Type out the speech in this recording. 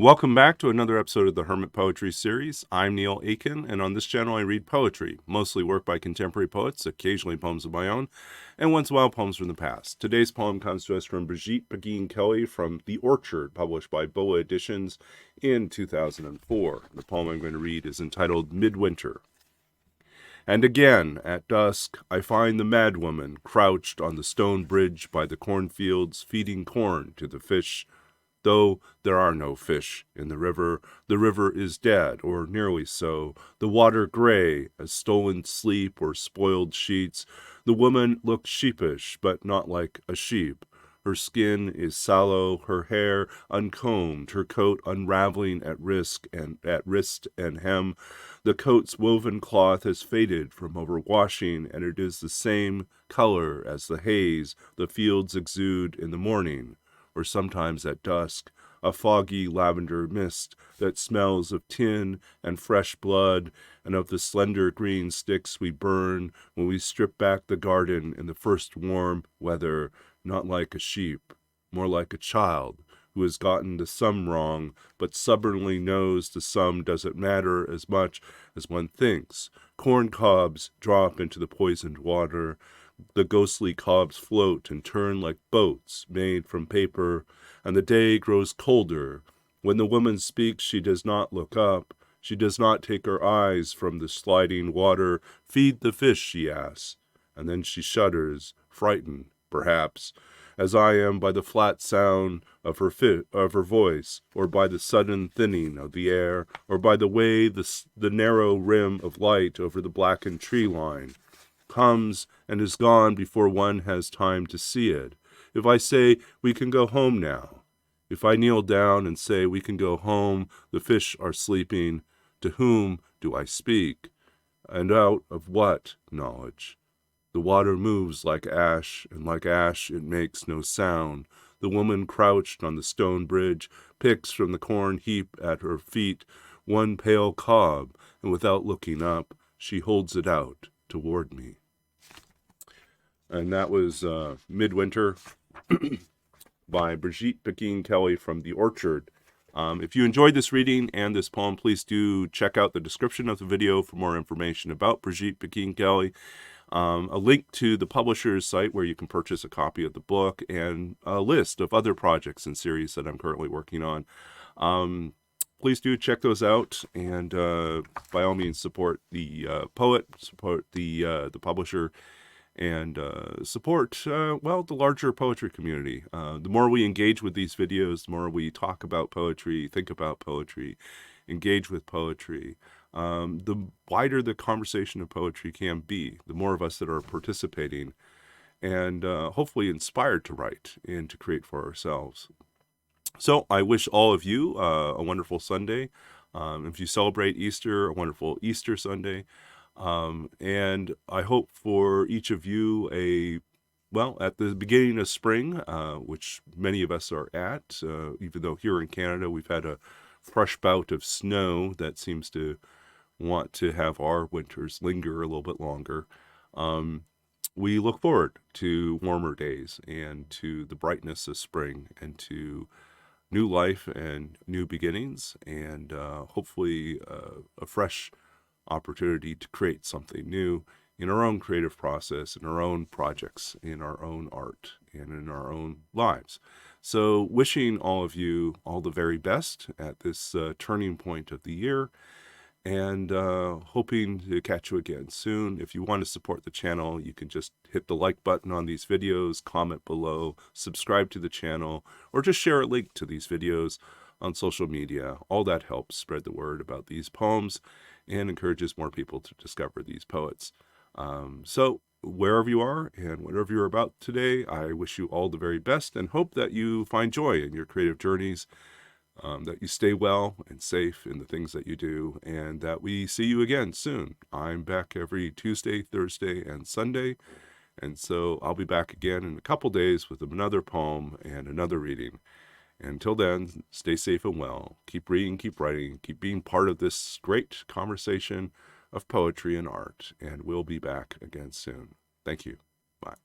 Welcome back to another episode of the Hermit Poetry Series. I'm Neil Aitken, and on this channel I read poetry, mostly work by contemporary poets, occasionally poems of my own, and once in a while poems from the past. Today's poem comes to us from Brigit Pegeen Kelly from The Orchard, published by BOA Editions in 2004. The poem I'm going to read is entitled Midwinter. And again, at dusk, I find the madwoman crouched on the stone bridge by the cornfields, feeding corn to the fish. Though there are no fish in the river is dead, or nearly so, the water gray as stolen sleep or spoiled sheets. The woman looks sheepish, but not like a sheep. Her skin is sallow, her hair uncombed, her coat unraveling at wrist and hem. The coat's woven cloth has faded from overwashing, and it is the same color as the haze the fields exude in the morning, or sometimes at dusk, a foggy lavender mist that smells of tin and fresh blood and of the slender green sticks we burn when we strip back the garden in the first warm weather, not like a sheep, more like a child who has gotten the sum wrong, but stubbornly knows the sum doesn't matter as much as one thinks. Corn cobs drop into the poisoned water. The ghostly cobs float and turn like boats made from paper, and the day grows colder. When the woman speaks, she does not look up. She does not take her eyes from the sliding water. Feed the fish, she asks, and then she shudders, frightened, perhaps, as I am by the flat sound of her voice, or by the sudden thinning of the air, or by the way the narrow rim of light over the blackened tree line comes and is gone before one has time to see it. If I say, we can go home now, if I kneel down and say, we can go home, the fish are sleeping, to whom do I speak? And out of what knowledge? The water moves like ash, and like ash it makes no sound. The woman crouched on the stone bridge picks from the corn heap at her feet one pale cob, and without looking up, she holds it out toward me. And that was Midwinter by Brigit Pegeen Kelly from The Orchard. If you enjoyed this reading and this poem, please do check out the description of the video for more information about Brigit Pegeen Kelly, a link to the publisher's site where you can purchase a copy of the book, and a list of other projects and series that I'm currently working on. Please do check those out, and by all means support the poet, support the publisher, and support, the larger poetry community. The more we engage with these videos, the more we talk about poetry, think about poetry, engage with poetry, the wider the conversation of poetry can be, the more of us that are participating and hopefully inspired to write and to create for ourselves. So I wish all of you a wonderful Sunday. If you celebrate Easter, a wonderful Easter Sunday. And I hope for each of you at the beginning of spring, which many of us are at, even though here in Canada we've had a fresh bout of snow that seems to want to have our winters linger a little bit longer. We look forward to warmer days and to the brightness of spring and to new life and new beginnings, and hopefully a fresh opportunity to create something new in our own creative process, in our own projects, in our own art, and in our own lives. So wishing all of you all the very best at this turning point of the year, and hoping to catch you again soon. If you want to support the channel, you can just hit the like button on these videos, comment below, subscribe to the channel, or just share a link to these videos on social media. All that helps spread the word about these poems and encourages more people to discover these poets. So wherever you are and whatever you're about today, I wish you all the very best and hope that you find joy in your creative journeys, that you stay well and safe in the things that you do, and that we see you again soon. I'm back every Tuesday, Thursday, and Sunday, and so I'll be back again in a couple days with another poem and another reading. Until then, stay safe and well. Keep reading, keep writing, keep being part of this great conversation of poetry and art, and we'll be back again soon. Thank you. Bye.